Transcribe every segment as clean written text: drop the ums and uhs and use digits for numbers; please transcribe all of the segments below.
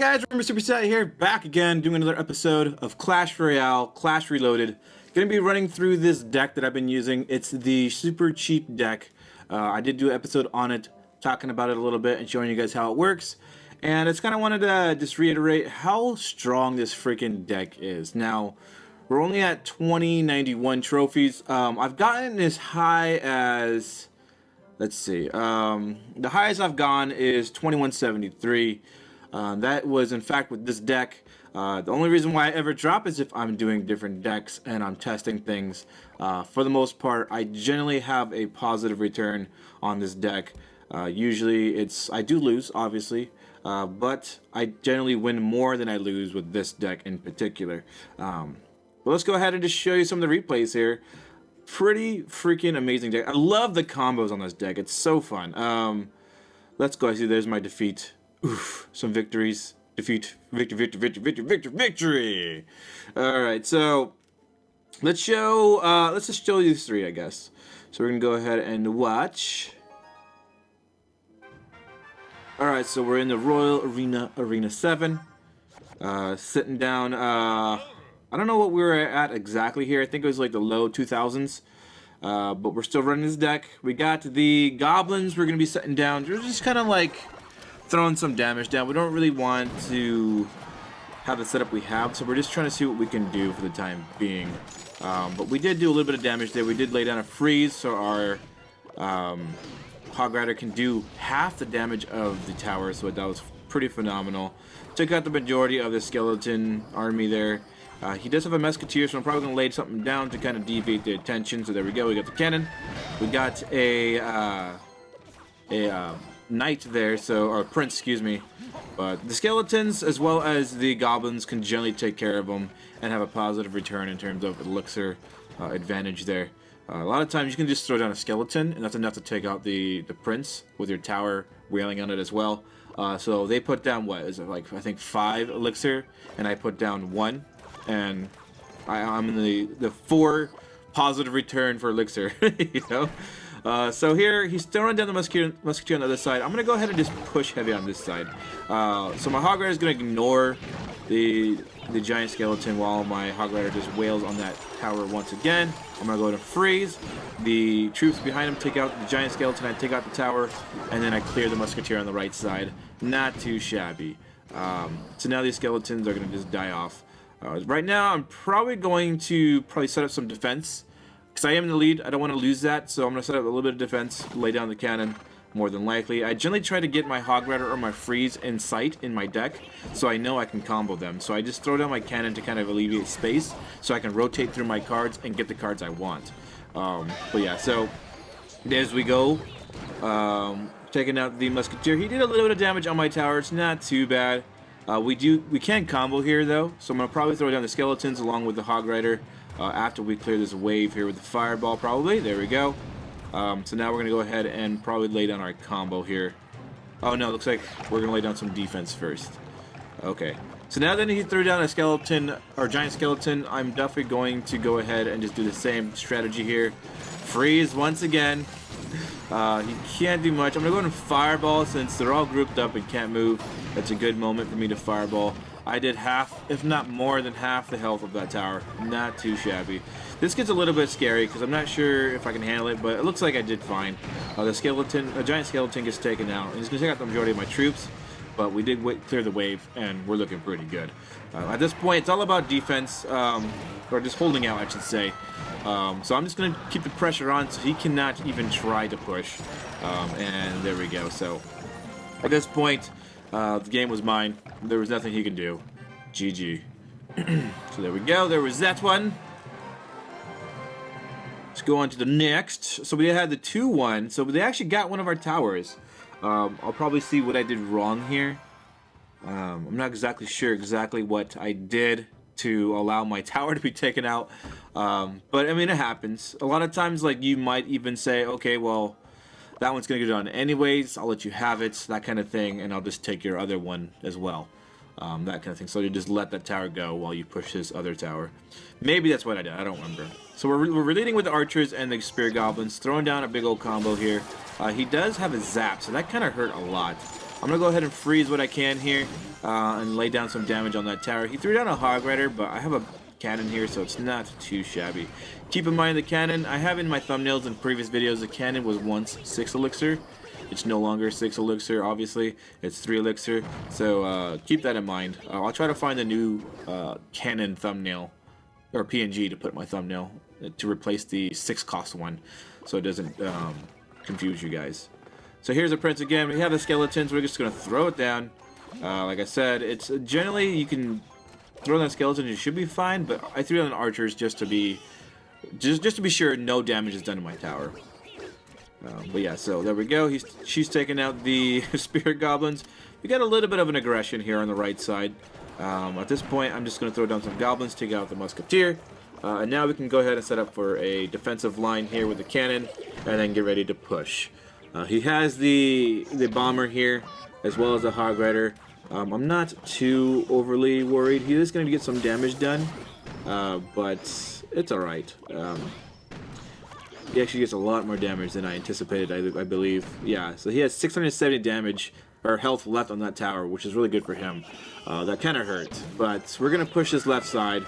guys, remember Supersat here, back again doing another episode of Clash Royale, Clash Reloaded. Gonna be running through this deck that I've been using. It's the super cheap deck. I did do an episode on it, talking about it a little bit and showing you guys how it works. And I just kind of wanted to just reiterate how strong this freaking deck is. Now, we're only at 2091 trophies. I've gotten as high as, let's see, the highest I've gone is 2173. That was in fact with this deck. The only reason why I ever drop is if I'm doing different decks and I'm testing things. For the most part, I generally have a positive return on this deck. Usually I do lose, obviously, but I generally win more than I lose with this deck in particular. But let's go ahead and just show you some of the replays here. Pretty freaking amazing deck. I love the combos on this deck. It's so fun. Let's go. I see there's my defeat. Oof, some victories. Defeat, victory. Alright, so let's just show you these three, I guess. So we're gonna go ahead and watch. Alright, so we're in the Royal Arena 7. Sitting down, I don't know what we were at exactly here. I think it was like the low 2000s. But we're still running this deck. We got the goblins we're gonna be setting down. They're just kind of like throwing some damage down. We don't really want to have the setup we have, so we're just trying to see what we can do for the time being. But we did do a little bit of damage there. We did lay down a freeze, so our Hog Rider can do half the damage of the tower, so that was pretty phenomenal. Took out the majority of the skeleton army there. He does have a musketeer, so I'm probably going to lay something down to kind of deviate the attention. So there we go. We got the cannon. We got a knight there, or prince, excuse me. But the skeletons as well as the goblins can generally take care of them and have a positive return in terms of elixir advantage there. A lot of times you can just throw down a skeleton and that's enough to take out the prince with your tower wailing on it as well. So they put down, what is it, like I think 5 elixir, and I put down 1, and I'm in the 4 positive return for elixir. You know. So here, he's throwing down the musketeer on the other side. I'm going to go ahead and just push heavy on this side. So my Hog Rider is going to ignore the giant skeleton while my Hog Rider just wails on that tower once again. I'm going to go to freeze. The troops behind him take out the giant skeleton. I take out the tower, and then I clear the musketeer on the right side. Not too shabby. So now these skeletons are going to just die off. Right now, I'm probably going to set up some defense. Because I am in the lead, I don't want to lose that, so I'm going to set up a little bit of defense, lay down the cannon, more than likely. I generally try to get my Hog Rider or my freeze in sight in my deck, so I know I can combo them. So I just throw down my cannon to kind of alleviate space, so I can rotate through my cards and get the cards I want. But yeah, so as we go, taking out the musketeer. He did a little bit of damage on my tower, it's not too bad. We can combo here though, so I'm going to probably throw down the skeletons along with the Hog Rider. After we clear this wave here with the fireball, probably. There we go. So now we're going to go ahead and probably lay down our combo here. Oh no, looks like we're going to lay down some defense first. Okay. So now that he threw down a skeleton, or giant skeleton, I'm definitely going to go ahead and just do the same strategy here. Freeze once again. He can't do much. I'm going to go ahead and fireball since they're all grouped up and can't move. That's a good moment for me to fireball. I did half, if not more than half the health of that tower. Not too shabby. This gets a little bit scary because I'm not sure if I can handle it, but it looks like I did fine. The giant skeleton gets taken out, and he's going to take out the majority of my troops, but we did clear the wave, and we're looking pretty good. At this point, it's all about defense, or just holding out, I should say. So I'm just going to keep the pressure on so he cannot even try to push. And there we go. So at this point, the game was mine. There was nothing he could do. GG. So there we go. There was that one. Let's go on to the next. So we had the 2-1. So they actually got one of our towers. I'll probably see what I did wrong here. I'm not exactly sure what I did to allow my tower to be taken out. But I mean, it happens. A lot of times, like, you might even say, okay, well, that one's going to get done anyways. I'll let you have it, that kind of thing, and I'll just take your other one as well. That kind of thing. So you just let that tower go while you push his other tower. Maybe that's what I did. I don't remember. So we're leading with the archers and the spear goblins, throwing down a big old combo here. He does have a zap, so that kind of hurt a lot. I'm gonna go ahead and freeze what I can here and lay down some damage on that tower. He threw down a Hog Rider, but I have a cannon here, so it's not too shabby. Keep in mind the cannon, I have in my thumbnails in previous videos, the cannon was once 6 elixir. It's no longer 6 elixir, obviously. It's 3 elixir, so keep that in mind. I'll try to find a new cannon thumbnail, or PNG to put in my thumbnail, to replace the 6 cost one, so it doesn't confuse you guys. So here's the prince again. We have the skeletons. We're just going to throw it down. Like I said, it's generally you can throw down skeletons. You should be fine. But I threw down archers just to be sure no damage is done to my tower. But yeah, so there we go. She's taking out the spirit goblins. We got a little bit of an aggression here on the right side. At this point, I'm just going to throw down some goblins, take out the musketeer. And now we can go ahead and set up for a defensive line here with the cannon, and then get ready to push. He has the bomber here, as well as the Hog Rider. I'm not too overly worried. He is going to get some damage done, but it's alright. He actually gets a lot more damage than I anticipated, I believe. Yeah, so he has 670 damage, or health left on that tower, which is really good for him. That kind of hurt, but we're going to push this left side.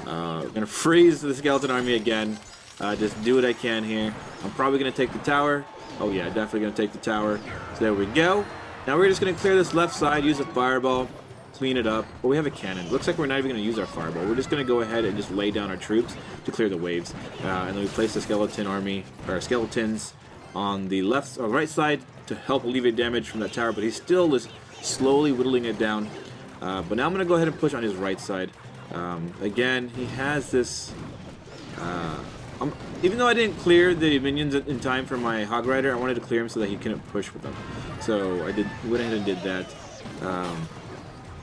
Going to freeze the skeleton army again. Just do what I can here. I'm probably going to take the tower. Oh yeah, definitely going to take the tower. So there we go. Now we're just going to clear this left side, use a fireball, clean it up. But we have a cannon. Looks like we're not even going to use our fireball. We're just going to go ahead and just lay down our troops to clear the waves. And then we place the skeleton army, or skeletons, on the left or right side to help alleviate damage from that tower. But he's still is slowly whittling it down. But now I'm going to go ahead and push on his right side. Again, he has this... even though I didn't clear the minions in time for my Hog Rider, I wanted to clear him so that he couldn't push with them. So I went ahead and did that.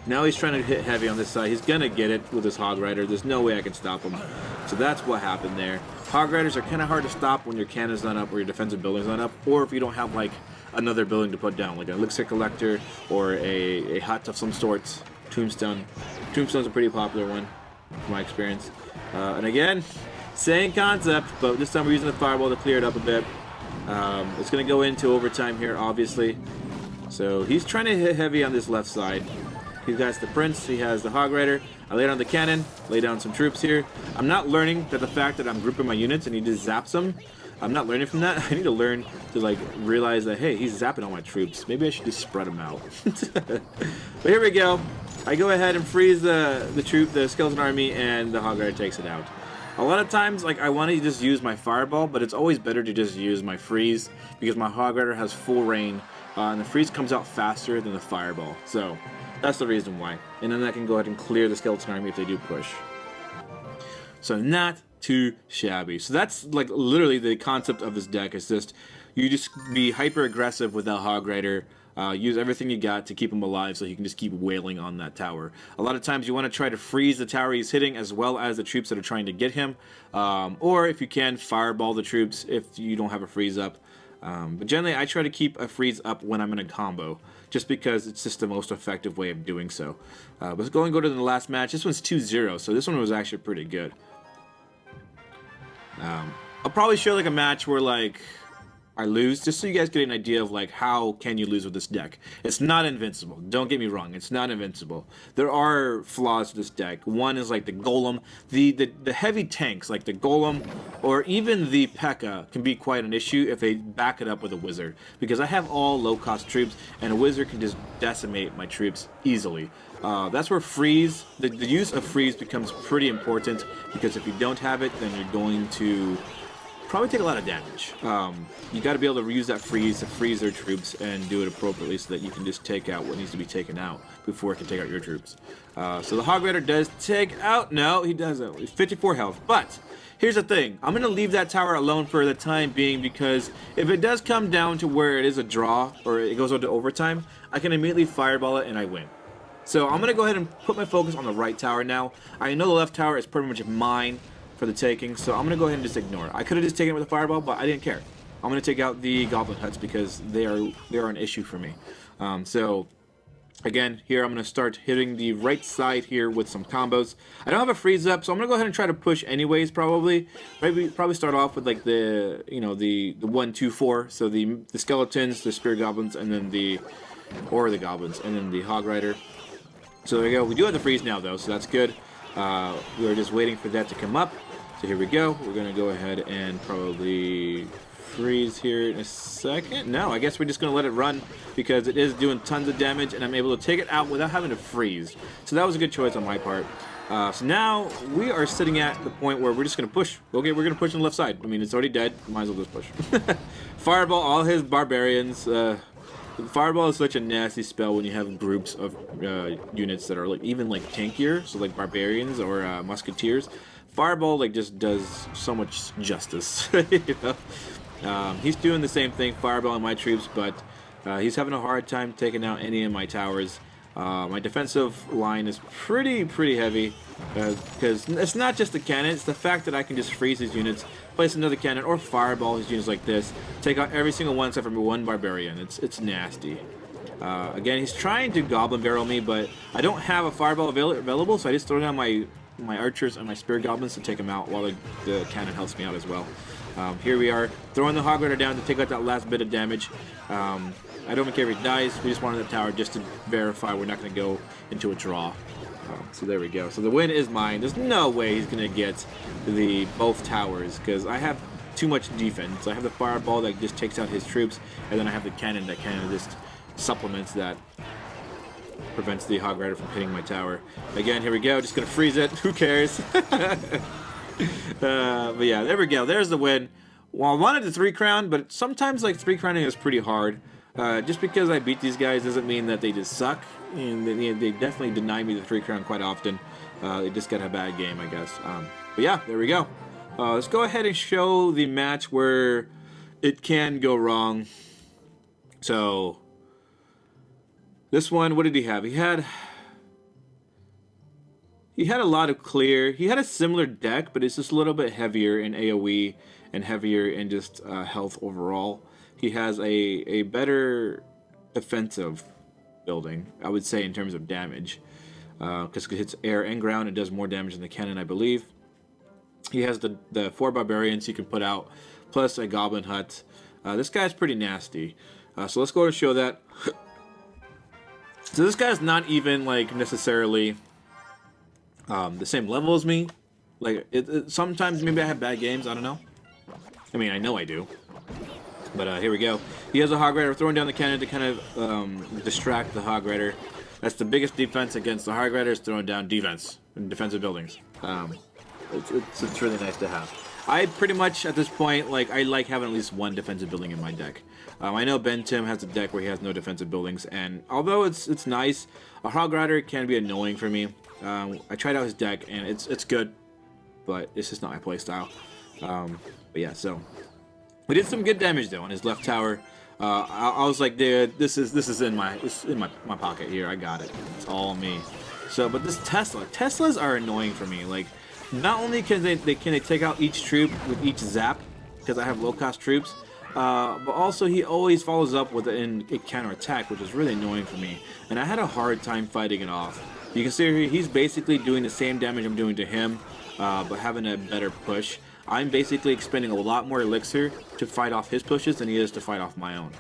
Now he's trying to hit heavy on this side. He's gonna get it with his Hog Rider. There's no way I can stop him. So that's what happened there. Hog Riders are kind of hard to stop when your cannon's not up or your defensive building's not up, or if you don't have like another building to put down, like an elixir collector or a hut of some sorts. Tombstone. Tombstone's a pretty popular one, from my experience. And again, same concept, but this time we're using the fireball to clear it up a bit. It's going to go into overtime here, obviously. So he's trying to hit heavy on this left side. He has the prince, he has the Hog Rider. I lay down the cannon, lay down some troops here. I'm not learning that the fact that I'm grouping my units and he just zaps them. I'm not learning from that. I need to learn to like realize that, hey, he's zapping all my troops. Maybe I should just spread them out. But here we go. I go ahead and freeze the skeleton army, and the Hog Rider takes it out. A lot of times, like, I want to just use my fireball, but it's always better to just use my freeze because my Hog Rider has full rain, and the freeze comes out faster than the fireball. So that's the reason why. And then I can go ahead and clear the skeleton army if they do push. So not too shabby. So that's like literally the concept of this deck. Is just you just be hyper aggressive with that Hog Rider. Use everything you got to keep him alive so he can just keep wailing on that tower. A lot of times you want to try to freeze the tower he's hitting as well as the troops that are trying to get him. Or if you can, fireball the troops if you don't have a freeze up. But generally I try to keep a freeze up when I'm in a combo, just because it's just the most effective way of doing so. But let's go to the last match. This one's 2-0, so this one was actually pretty good. I'll probably show like a match where like I lose, just so you guys get an idea of like how can you lose with this deck. It's not invincible. Don't get me wrong, it's not invincible. There are flaws to this deck. One is like the golem, the heavy tanks like the golem or even the P.E.K.K.A. can be quite an issue if they back it up with a wizard, because I have all low-cost troops and a wizard can just decimate my troops easily. That's where freeze, the use of freeze becomes pretty important, because if you don't have it, then you're going to probably take a lot of damage. You got to be able to use that freeze to freeze their troops and do it appropriately so that you can just take out what needs to be taken out before it can take out your troops. So the Hog Rider does take out, no, he doesn't, he's 54 health, but here's the thing, I'm going to leave that tower alone for the time being, because if it does come down to where it is a draw or it goes into overtime, I can immediately fireball it and I win. So I'm going to go ahead and put my focus on the right tower now. I know the left tower is pretty much mine for the taking, so I'm going to go ahead and just ignore it. I could have just taken it with a fireball, but I didn't care. I'm going to take out the goblin huts because they are an issue for me. So again, here I'm going to start hitting the right side here with some combos. I don't have a freeze up, so I'm going to go ahead and try to push anyways, probably. Probably start off with like the 1, 2, 4. So the skeletons, the spirit goblins, and then the or the goblins, and then the hog rider. So there we go. We do have the freeze now though, so that's good. We're just waiting for that to come up. So here we go. We're gonna go ahead and probably freeze here in a second. No, I guess we're just gonna let it run because it is doing tons of damage, and I'm able to take it out without having to freeze. So that was a good choice on my part. So now we are sitting at the point where we're just gonna push. Okay, we're gonna push on the left side. I mean, it's already dead. Might as well just push. Fireball all his barbarians. Fireball is such a nasty spell when you have groups of units that are like even like tankier, so like barbarians or musketeers. Fireball like just does so much justice. You know? He's doing the same thing, Fireball on my troops, but he's having a hard time taking out any of my towers. My defensive line is pretty heavy because it's not just the cannon, it's the fact that I can just freeze his units, place another cannon, or fireball his units like this, take out every single one except for one barbarian. It's nasty. Again, he's trying to goblin barrel me, but I don't have a fireball available, so I just throw down my archers and my spear goblins to take him out while the cannon helps me out as well. Here we are, throwing the hog rider down to take out that last bit of damage. I don't even care if he dies, we just wanted the tower just to verify we're not going to go into a draw. So there we go. So the win is mine. There's no way he's going to get both towers because I have too much defense. I have the fireball that just takes out his troops, and then I have the cannon that kind of just supplements that. Prevents the hog rider from hitting my tower. Again, here we go. Just going to freeze it. Who cares? But yeah, there we go. There's the win. Well, I wanted the 3-crown, but sometimes like 3-crowning is pretty hard. Just because I beat these guys doesn't mean that they just suck. And they definitely deny me the 3-crown quite often. They just got a bad game, I guess. But yeah, there we go. Let's go ahead and show the match where it can go wrong. So this one, what did he have? He had a lot of clear. He had a similar deck, but it's just a little bit heavier in AoE and heavier in just health overall. He has a better defensive building, I would say, in terms of damage. Because it hits air and ground, it does more damage than the cannon, I believe. He has the 4 barbarians he can put out, plus a goblin hut. This guy's pretty nasty. So let's go to show that. So this guy's not even like necessarily the same level as me. Like sometimes maybe I have bad games. I don't know. I mean, I know I do. But here we go. He has a hog rider throwing down the cannon to kind of distract the hog rider. That's the biggest defense against the hog riders, throwing down defense and defensive buildings. It's really nice to have. I pretty much at this point I like having at least one defensive building in my deck. I know Ben Tim has a deck where he has no defensive buildings, and although it's nice, a hog rider can be annoying for me. I tried out his deck and it's good, but it's just not my play style. But yeah, so we did some good damage though on his left tower. I was like, dude, this is in my pocket here. I got it. It's all me. So, but this Teslas are annoying for me. Like, not only can they take out each troop with each zap because I have low cost troops, but also he always follows up with a counter attack, which is really annoying for me. And I had a hard time fighting it off. You can see here he's basically doing the same damage I'm doing to him, but having a better push. I'm basically expending a lot more elixir to fight off his pushes than he is to fight off my own.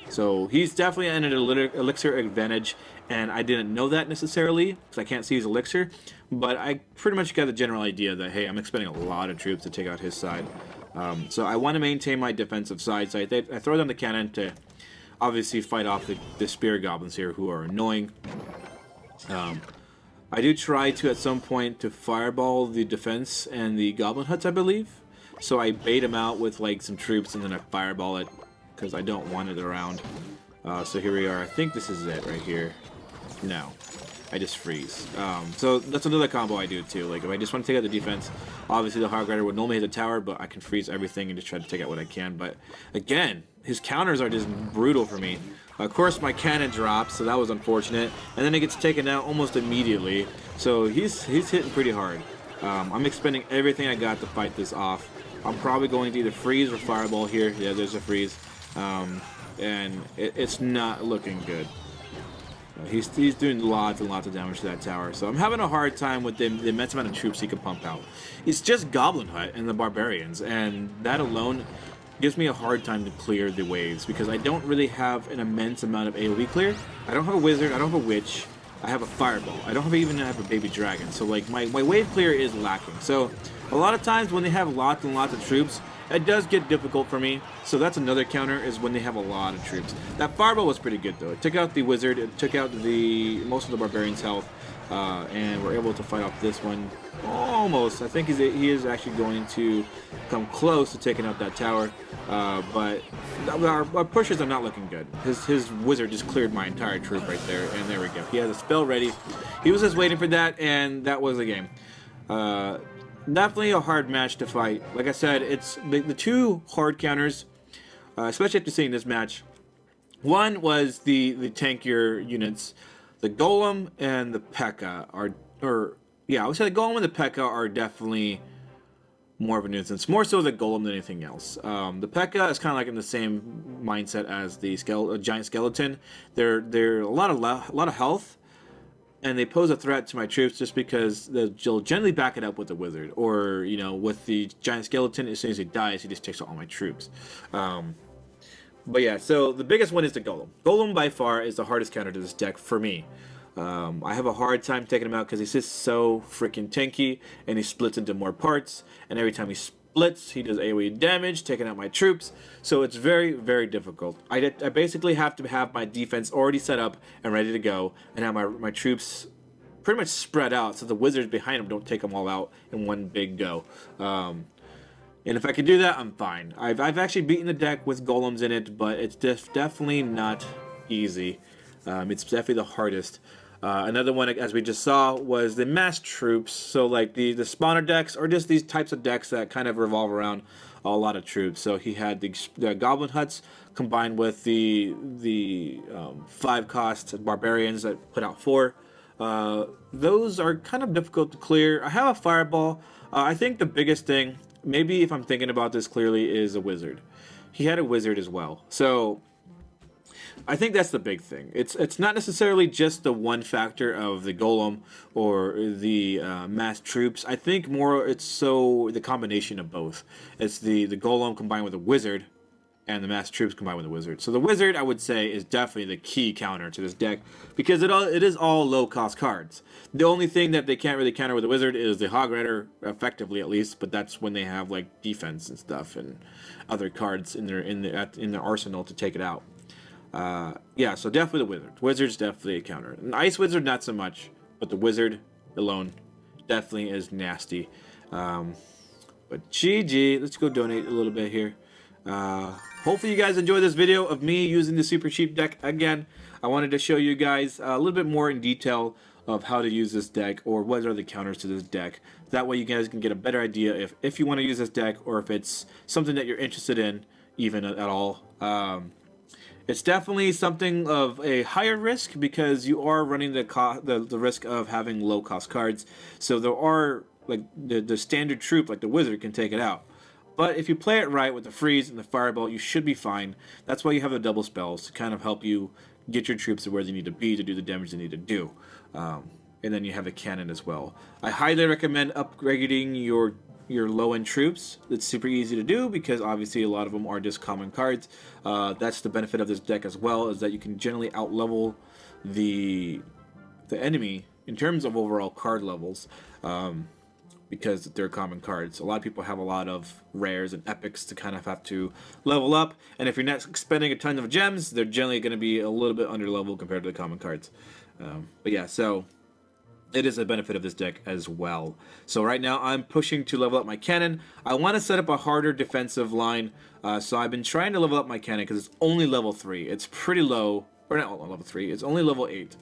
So he's definitely at an elixir advantage, and I didn't know that necessarily because I can't see his elixir, but I pretty much got the general idea that, hey, I'm expending a lot of troops to take out his side. So I want to maintain my defensive side, so I throw down the cannon to obviously fight off the spear goblins here who are annoying. I do try to at some point to fireball the defense and the goblin huts, I believe. So I bait him out with like some troops and then I fireball it because I don't want it around. So here we are. I think this is it right here. No, I just freeze. So that's another combo I do too. Like if I just want to take out the defense, obviously the hog rider would normally hit the tower, but I can freeze everything and just try to take out what I can. But again, his counters are just brutal for me. Of course, my cannon drops, so that was unfortunate. And then it gets taken out almost immediately. So he's hitting pretty hard. I'm expending everything I got to fight this off. I'm probably going to either freeze or fireball here. Yeah, there's a freeze. And it's not looking good. He's doing lots and lots of damage to that tower. So I'm having a hard time with the immense amount of troops he can pump out. It's just Goblin Hut and the Barbarians. And that alone gives me a hard time to clear the waves because I don't really have an immense amount of AoE clear. I don't have a wizard, I don't have a witch, I have a fireball. I don't even have a baby dragon, so like my wave clear is lacking. So a lot of times when they have lots and lots of troops, it does get difficult for me. So that's another counter, is when they have a lot of troops. That fireball was pretty good though. It took out the wizard, it took out most of the barbarian's health, and we're able to fight off this one almost. I think he is actually going to come close to taking out that tower, but our pushers are not looking good. His wizard just cleared my entire troop right there, and there we go. He has a spell ready. He was just waiting for that, and that was the game. Definitely a hard match to fight. Like I said, it's the two hard counters, especially after seeing this match. One was the tankier units. The Golem and the P.E.K.K.A. I would say the Golem and the P.E.K.K.A. are definitely more of a nuisance. More so the Golem than anything else. The P.E.K.K.A. is kind of like in the same mindset as the giant skeleton. They're a lot of health, and they pose a threat to my troops just because they'll generally back it up with the wizard, or with the giant skeleton. As soon as he dies, he just takes out all my troops. But yeah, so the biggest one is the Golem. Golem by far is the hardest counter to this deck for me. I have a hard time taking him out because he's just so freaking tanky, and he splits into more parts, and every time he splits, he does AoE damage, taking out my troops. So it's very, very difficult. I basically have to have my defense already set up and ready to go, and have my troops pretty much spread out so the wizards behind him don't take them all out in one big go. And if I can do that, I'm fine. I've actually beaten the deck with golems in it, but it's definitely not easy. It's definitely the hardest. Another one, as we just saw, was the mass troops. So like the spawner decks, or just these types of decks that kind of revolve around a lot of troops. So he had the goblin huts combined with the 5-cost barbarians that put out 4. Those are kind of difficult to clear. I have a fireball. I think the biggest thing, maybe if I'm thinking about this clearly, is a wizard. He had a wizard as well. So I think that's the big thing. It's not necessarily just the one factor of the golem or the mass troops. I think more it's the combination of both. It's the golem combined with a wizard, and the mass troops combined with the wizard. So the wizard, I would say, is definitely the key counter to this deck, because it is all low cost cards. The only thing that they can't really counter with the wizard is the Hog Rider, effectively at least, but that's when they have like defense and stuff and other cards in their arsenal to take it out. Yeah, so definitely the wizard. Wizard's definitely a counter. An ice wizard, not so much, but the wizard alone definitely is nasty. But GG, let's go donate a little bit here. Hopefully you guys enjoyed this video of me using the super cheap deck again. I wanted to show you guys a little bit more in detail of how to use this deck, or what are the counters to this deck. That way you guys can get a better idea if you want to use this deck, or if it's something that you're interested in even at all. It's definitely something of a higher risk, because you are running the risk of having low cost cards. So there are, like, the standard troop like the wizard can take it out. But if you play it right with the freeze and the fireball, you should be fine. That's why you have the double spells, to kind of help you get your troops to where they need to be to do the damage they need to do. And then you have the cannon as well. I highly recommend upgrading your low-end troops. It's super easy to do, because obviously a lot of them are just common cards. That's the benefit of this deck as well, is that you can generally outlevel the enemy in terms of overall card levels. Because they're common cards. A lot of people have a lot of rares and epics to kind of have to level up, and if you're not spending a ton of gems, they're generally going to be a little bit under level compared to the common cards. But yeah, so it is a benefit of this deck as well. So right now I'm pushing to level up my cannon. I want to set up a harder defensive line, so I've been trying to level up my cannon because it's only level 3. It's pretty low, or not level 3, it's only level 8.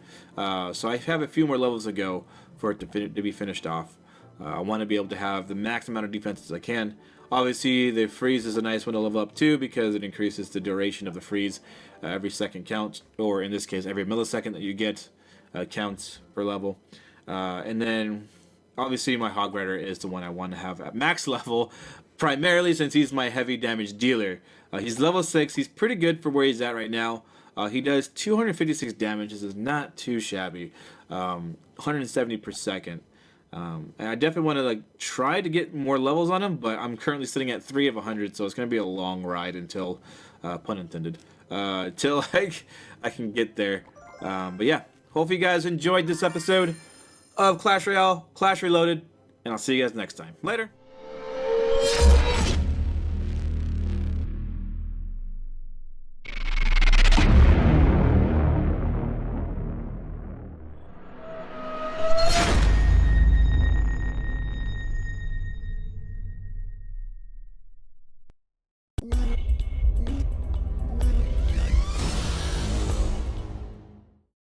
So I have a few more levels to go for it to be finished off. I want to be able to have the max amount of defense as I can. Obviously, the freeze is a nice one to level up too, because it increases the duration of the freeze. Every second counts, or in this case, every millisecond that you get counts per level. And then, obviously, my Hog Rider is the one I want to have at max level, primarily since he's my heavy damage dealer. He's level 6. He's pretty good for where he's at right now. He does 256 damage. This is not too shabby. 170 per second. And I definitely want to like try to get more levels on him, but I'm currently sitting at 3 of 100, so it's going to be a long ride until, pun intended, till I can get there. But yeah, hopefully you guys enjoyed this episode of Clash Royale, Clash Reloaded, and I'll see you guys next time. Later.